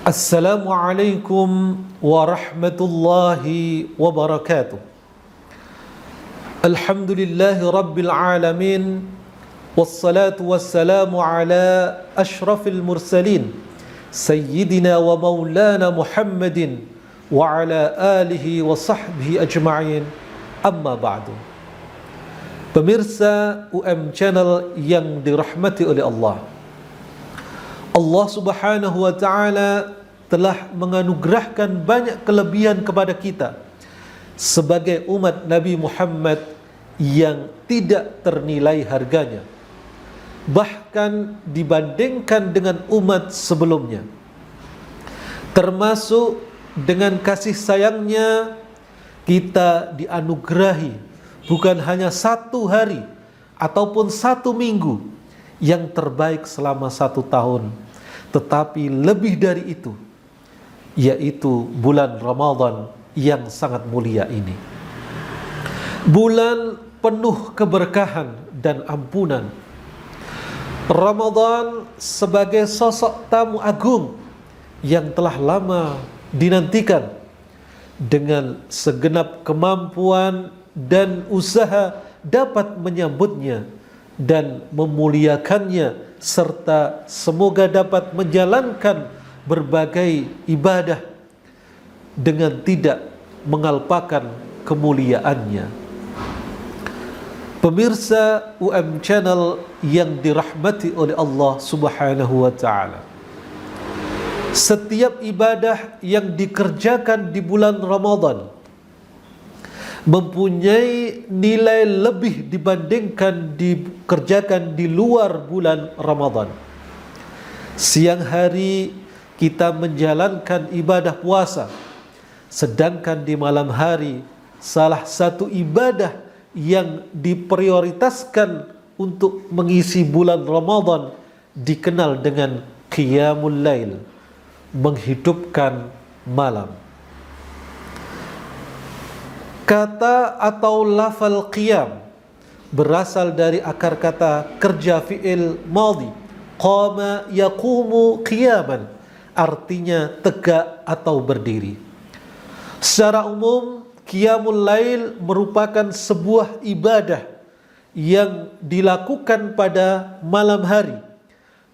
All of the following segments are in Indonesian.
Assalamualaikum warahmatullahi wabarakatuh. Alhamdulillahi rabbil alamin. Wassalatu wassalamu ala ashrafil mursalin Sayyidina wa maulana Muhammadin wa ala alihi wa sahbihi ajma'in. Amma ba'du. Pemirsa Channel yang dirahmati oleh Allah, Allah Subhanahu wa ta'ala telah menganugerahkan banyak kelebihan kepada kita sebagai umat Nabi Muhammad yang tidak ternilai harganya, bahkan dibandingkan dengan umat sebelumnya. Termasuk dengan kasih sayangnya kita dianugerahi bukan hanya satu hari ataupun satu minggu yang terbaik selama satu tahun, tetapi lebih dari itu, yaitu bulan Ramadan yang sangat mulia ini. Bulan penuh keberkahan dan ampunan. Ramadan sebagai sosok tamu agung yang telah lama dinantikan, dengan segenap kemampuan dan usaha dapat menyambutnya dan memuliakannya, serta semoga dapat menjalankan berbagai ibadah dengan tidak mengalpakan kemuliaannya. Pemirsa Channel yang dirahmati oleh Allah Subhanahu wa ta'ala, setiap ibadah yang dikerjakan di bulan Ramadan mempunyai nilai lebih dibandingkan dikerjakan di luar bulan Ramadan. Siang hari kita menjalankan ibadah puasa, sedangkan di malam hari salah satu ibadah yang diprioritaskan untuk mengisi bulan Ramadan dikenal dengan Qiyamul Lail, menghidupkan malam. Kata atau lafal qiyam berasal dari akar kata kerja fi'il madhi, qama yaqumu qiyaman, artinya tegak atau berdiri. Secara umum, Qiyamul Lail merupakan sebuah ibadah yang dilakukan pada malam hari,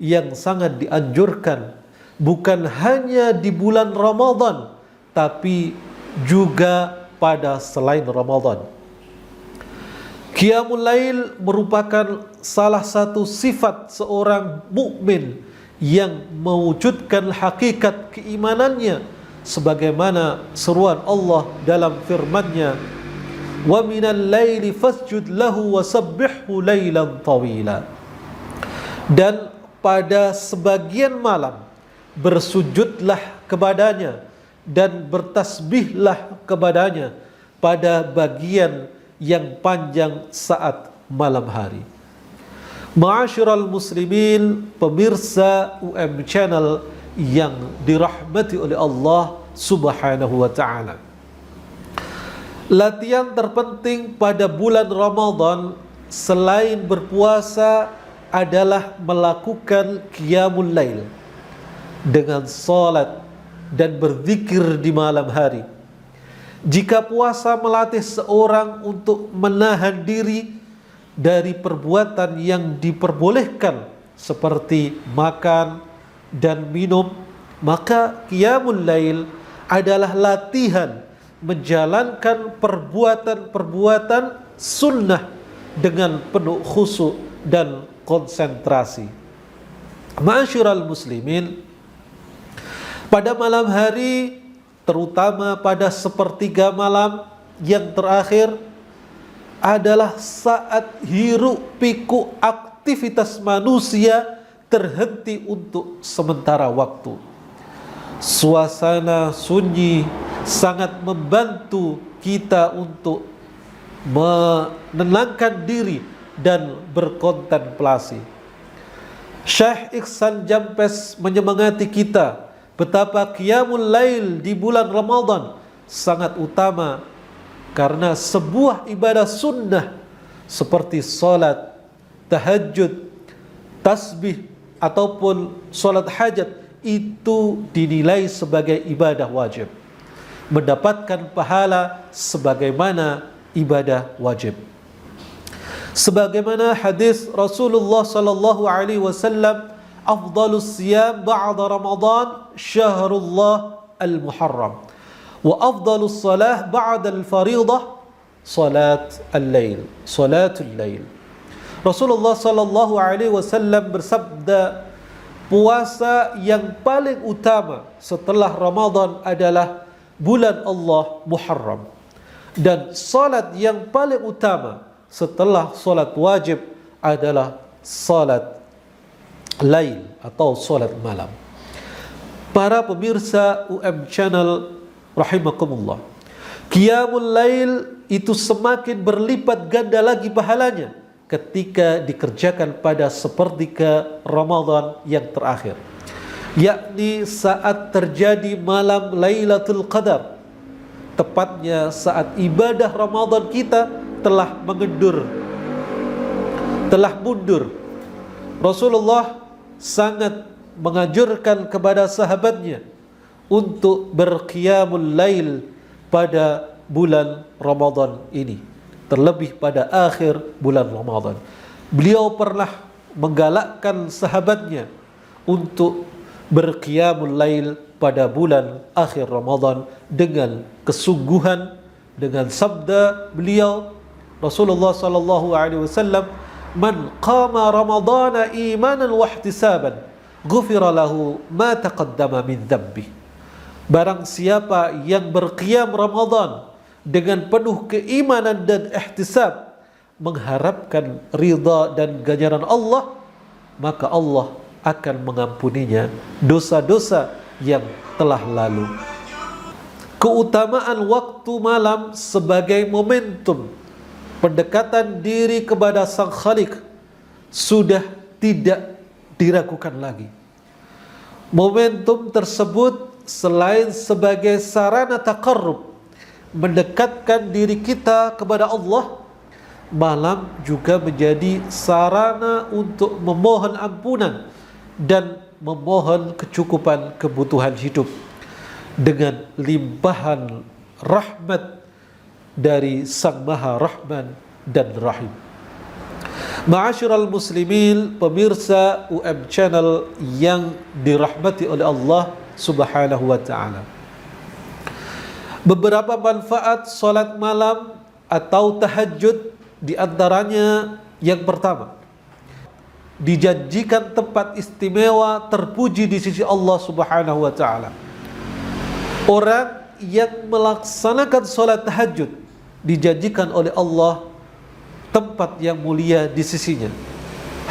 yang sangat dianjurkan bukan hanya di bulan Ramadan, tapi juga pada selain Ramadan. Qiyamul Lail merupakan salah satu sifat seorang mukmin yang mewujudkan hakikat keimanannya, sebagaimana seruan Allah dalam firman-Nya, "Wa minal laili fasjud lahu wasabbihhu lailan tawila." Dan pada sebagian malam bersujudlah kepadanya dan bertasbihlah kepadanya pada bagian yang panjang saat malam hari. Ma'asyiral muslimin, pemirsa Channel yang dirahmati oleh Allah Subhanahu wa ta'ala, latihan terpenting pada bulan Ramadan selain berpuasa adalah melakukan Qiyamul Lail dengan salat dan berzikir di malam hari. Jika puasa melatih seorang untuk menahan diri dari perbuatan yang diperbolehkan seperti makan dan minum, maka Qiyamul Lail adalah latihan menjalankan perbuatan-perbuatan sunnah dengan penuh khusyuk dan konsentrasi. Ma'asyiral muslimin, pada malam hari, terutama pada sepertiga malam yang terakhir, adalah saat hiruk pikuk aktivitas manusia terhenti untuk sementara waktu. Suasana sunyi sangat membantu kita untuk menenangkan diri dan berkontemplasi. Syekh Ihsan Jampes menyemangati kita betapa Qiyamul Lail di bulan Ramadan sangat utama, karena sebuah ibadah sunnah seperti salat, tahajud, tasbih ataupun salat hajat itu dinilai sebagai ibadah wajib, mendapatkan pahala sebagaimana ibadah wajib. Sebagaimana hadis Rasulullah sallallahu alaihi wasallam, afdalus siyam ba'da Ramadan syahrullah al-Muharram, wa afdalus salah ba'da al-fariḍah salatul lail. Rasulullah sallallahu alaihi wasallam bersabda, puasa yang paling utama setelah Ramadan adalah bulan Allah Muharram, dan salat yang paling utama setelah salat wajib adalah salat lail atau salat malam. Para pemirsa Channel rahimakumullah, qiyamul lail itu semakin berlipat ganda lagi pahalanya ketika dikerjakan pada sepertiga Ramadan yang terakhir, yakni saat terjadi malam Lailatul Qadar, tepatnya saat ibadah Ramadan kita telah mundur. Rasulullah sangat menganjurkan kepada sahabatnya untuk berqiyamul lail pada bulan Ramadan ini, terlebih pada akhir bulan Ramadan. Beliau pernah menggalakkan sahabatnya untuk berqiyamul lail pada bulan akhir Ramadan dengan kesungguhan, dengan sabda beliau Rasulullah sallallahu alaihi wasallam, man qama ramadhana imanan wa ihtisaban ghufira lahu ma taqaddama min dhanbi. Barang siapa yang berqiyam Ramadan dengan penuh keimanan dan ihtisab, mengharapkan ridha dan ganjaran Allah, maka Allah akan mengampuninya dosa-dosa yang telah lalu. Keutamaan waktu malam sebagai momentum pendekatan diri kepada Sang Khalik sudah tidak diragukan lagi. Momentum tersebut selain sebagai sarana taqarrub, mendekatkan diri kita kepada Allah, malam juga menjadi sarana untuk memohon ampunan dan memohon kecukupan kebutuhan hidup dengan limpahan rahmat dari Sang Maha Rahman dan Rahim. Ma'asyiral muslimin, pemirsa Channel yang dirahmati oleh Allah Subhanahu wa ta'ala, beberapa manfaat salat malam atau tahajud, di antaranya yang pertama, dijanjikan tempat istimewa terpuji di sisi Allah Subhanahu wa ta'ala. Orang yang melaksanakan salat tahajud dijanjikan oleh Allah tempat yang mulia di sisinya.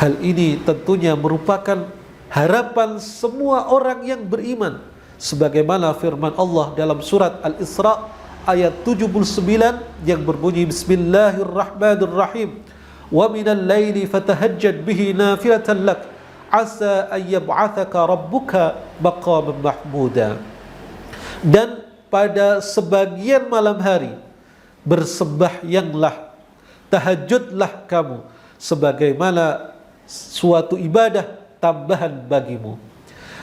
Hal ini tentunya merupakan harapan semua orang yang beriman, sebagaimana firman Allah dalam surat Al-Isra ayat 79 yang berbunyi, Bismillahirrahmanirrahim, wa minal laili fatahajjad bihi nafilatan lak asa an yab'athaka rabbuka maqaman mahmuda. Dan pada sebagian malam hari bersembahyanglah, tahajudlah kamu, sebagaimana suatu ibadah tambahan bagimu.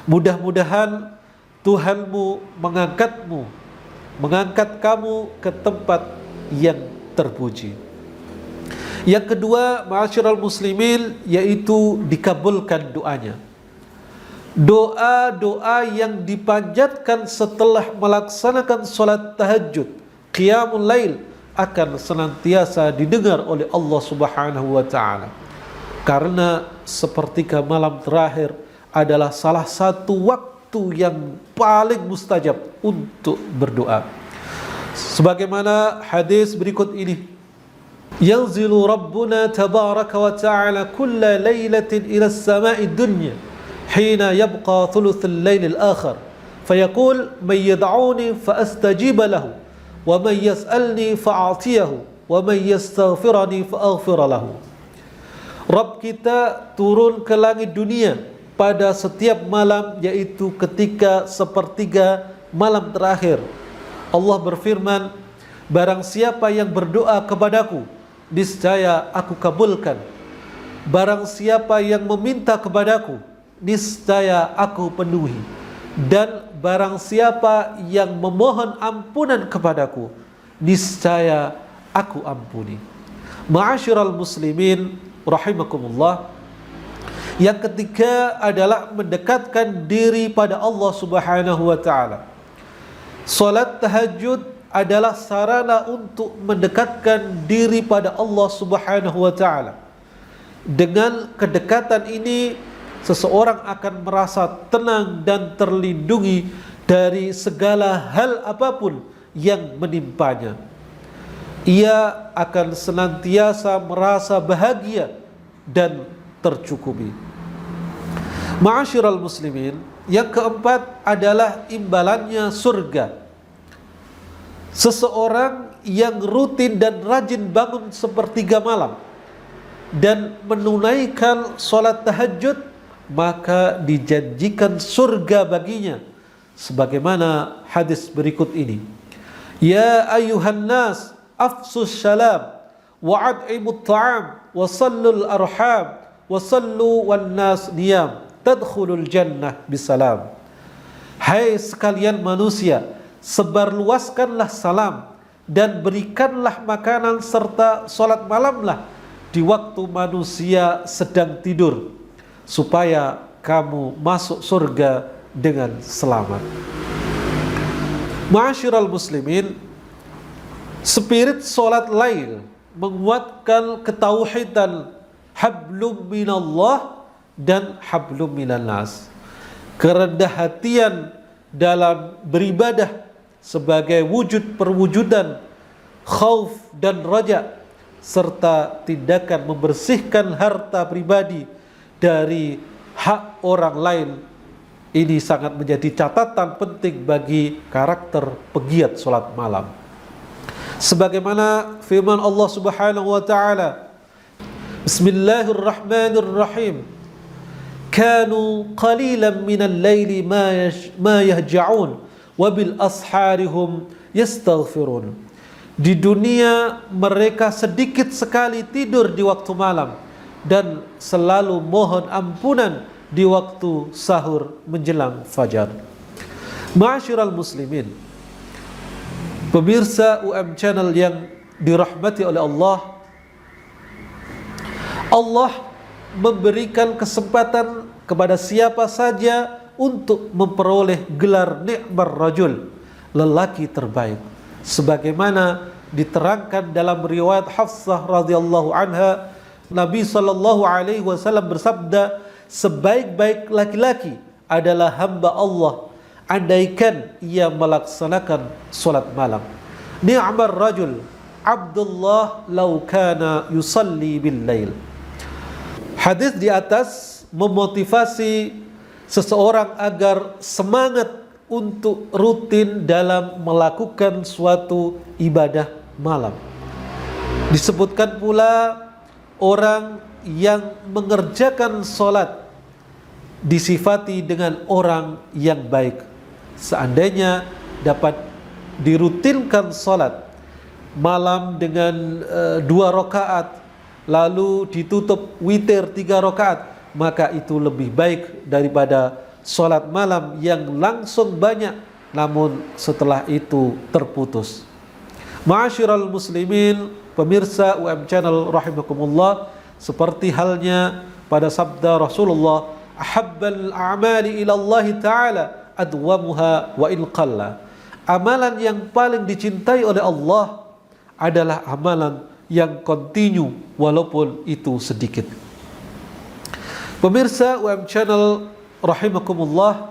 Mudah-mudahan Tuhanmu mengangkat kamu ke tempat yang terpuji. Yang kedua, ma'asyiral muslimin, yaitu dikabulkan doanya. Doa-doa yang dipanjatkan setelah melaksanakan salat tahajud, qiyamul lail, akan senantiasa didengar oleh Allah Subhanahu wa ta'ala. Karena sepertiga malam terakhir adalah salah satu waktu yang paling mustajab untuk berdoa. Sebagaimana hadis berikut ini, yanzilu rabbuna tabaraka wa ta'ala kulla laylatin ila as-sama'i dunya hina yabqa thuluthul layl al-akhir fayaqul man yad'uni fa astajib lahu wa man yas'alni fa a'tiyahu wa man yastaghfirani fa aghfir lahu. Rabb kita turun ke langit dunia pada setiap malam, yaitu ketika sepertiga malam terakhir. Allah berfirman, barang siapa yang berdoa kepadaku, niscaya aku kabulkan. Barang siapa yang meminta kepadaku, niscaya aku penuhi. Dan barang siapa yang memohon ampunan kepadaku, niscaya aku ampuni. Ma'asyiral muslimin rahimakumullah. Yang ketiga adalah mendekatkan diri pada Allah Subhanahu wa taala. Salat tahajud adalah sarana untuk mendekatkan diri pada Allah Subhanahu wa taala. Dengan kedekatan ini, seseorang akan merasa tenang dan terlindungi dari segala hal apapun yang menimpanya. Ia akan senantiasa merasa bahagia dan tercukupi. Ma'asyiral muslimin, yang keempat adalah imbalannya surga. Seseorang yang rutin dan rajin bangun sepertiga malam dan menunaikan salat tahajud, maka dijanjikan surga baginya, sebagaimana hadis berikut ini. Ya ayuhan nas, afsus salam wa ad'imut ta'am wa sallul arham wa sallu wan nas niyam tadkhulul jannah bisalam. Hai sekalian manusia, sebarluaskanlah salam dan berikanlah makanan serta salat malamlah di waktu manusia sedang tidur, supaya kamu masuk surga dengan selamat. Ma'asyiral muslimin, spirit salat lail menguatkan ketauhidan hablum minallah dan hablum minan nas. Kerendah hatian dalam beribadah sebagai wujud perwujudan khauf dan raja, serta tindakan membersihkan harta pribadi dari hak orang lain. Ini sangat menjadi catatan penting bagi karakter pegiat salat malam. Sebagaimana firman Allah Subhanahu wa taala, Bismillahirrahmanirrahim. Kanu qalilan minal laili ma yahja'un wa bil asharihum yastaghfirun. Di dunia mereka sedikit sekali tidur di waktu malam dan selalu mohon ampunan di waktu sahur menjelang fajar. Ma'asyiral muslimin, pemirsa UM Channel yang dirahmati oleh Allah, Allah memberikan kesempatan kepada siapa saja untuk memperoleh gelar ni'mar rajul, lelaki terbaik, sebagaimana diterangkan dalam riwayat Hafsah radhiyallahu anha, Nabi sallallahu alaihi wasallam bersabda, sebaik-baik laki-laki adalah hamba Allah andaikan ia melaksanakan salat malam. Ni'mar rajul Abdullah law kana yusalli bil lail. Hadis di atas memotivasi seseorang agar semangat untuk rutin dalam melakukan suatu ibadah malam. Disebutkan pula orang yang mengerjakan salat disifati dengan orang yang baik. Seandainya dapat dirutinkan salat malam dengan 2 rakaat, lalu ditutup witir 3 rakaat, maka itu lebih baik daripada salat malam yang langsung banyak namun setelah itu terputus. Ma'asyiral muslimin, pemirsa UM Channel rahimakumullah, seperti halnya pada sabda Rasulullah, ahabbal a'mali ila Allah ta'ala adwamuha wa in qalla. Amalan yang paling dicintai oleh Allah adalah amalan yang kontinu walaupun itu sedikit. Pemirsa UM Channel rahimakumullah,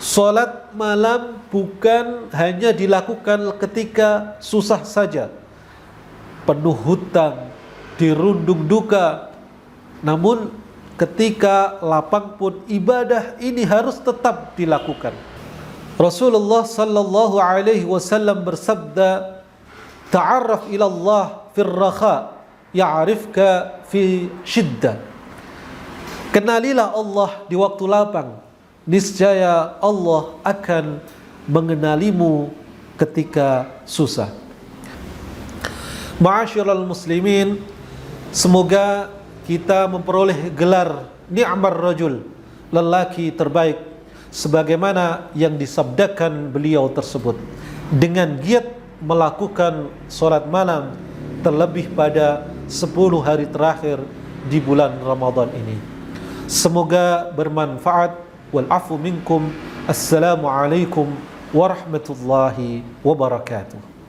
salat malam bukan hanya dilakukan ketika susah saja, penuh hutang, dirundung duka, namun ketika lapang pun ibadah ini harus tetap dilakukan. Rasulullah sallallahu alaihi wasallam bersabda, ta'arraf ila Allah fir rakha ya'rifka fi shiddah. Kenalilah Allah di waktu lapang, niscaya Allah akan mengenalimu ketika susah. Ma'asyiral muslimin, semoga kita memperoleh gelar ni'mar rajul, lelaki terbaik, sebagaimana yang disabdakan beliau tersebut, dengan giat melakukan solat malam terlebih pada 10 hari terakhir di bulan Ramadan ini. Semoga bermanfaat. Wal afu minkum. Assalamualaikum warahmatullahi wabarakatuh.